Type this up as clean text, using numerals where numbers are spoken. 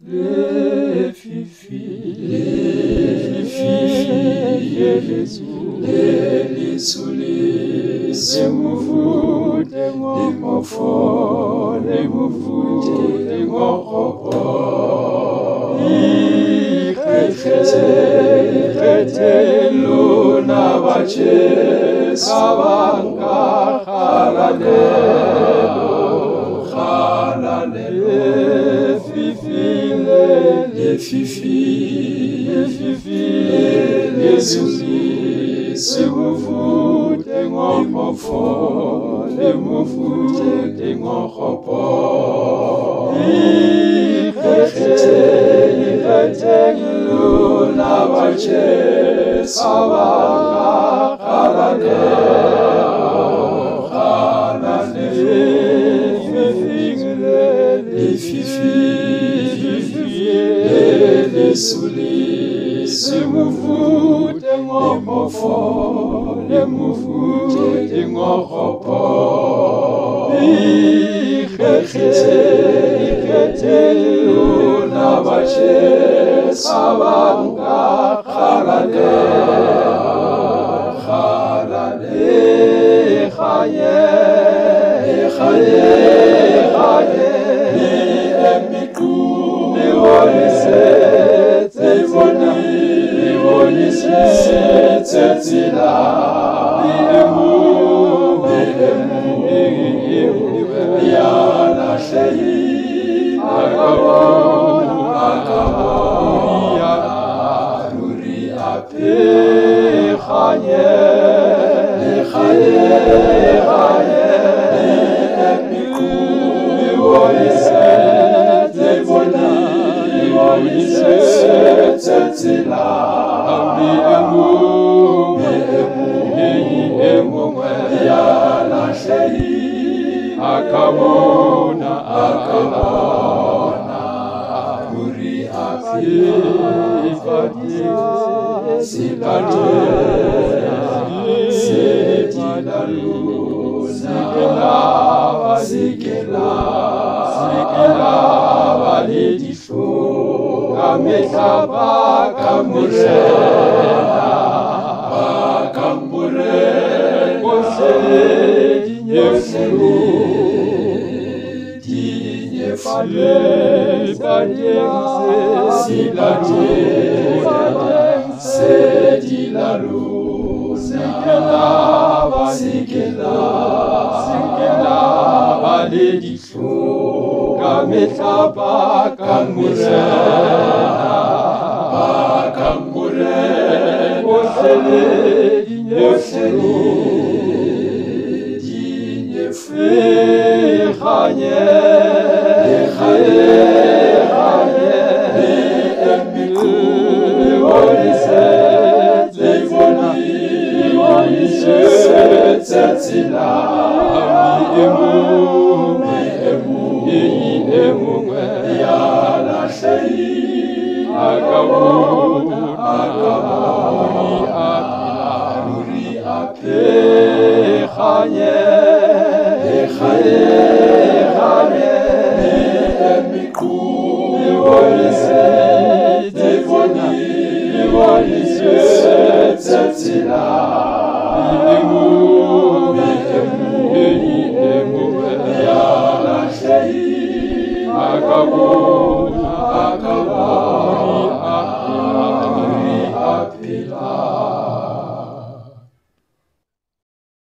le fifi, le lisuli, se muvu, de ngofo, le muvu, de ngopo, ikete luna bache, sabanga halalelo, les fifi, les ouli, se moufou, des ngofo, les moufou, des ngopo, ikete luna bache, sabanga les fifi, les soulis, se moufou, des ngofo, les moufou, des ngopo, ikete luna bache, sabanga chaye,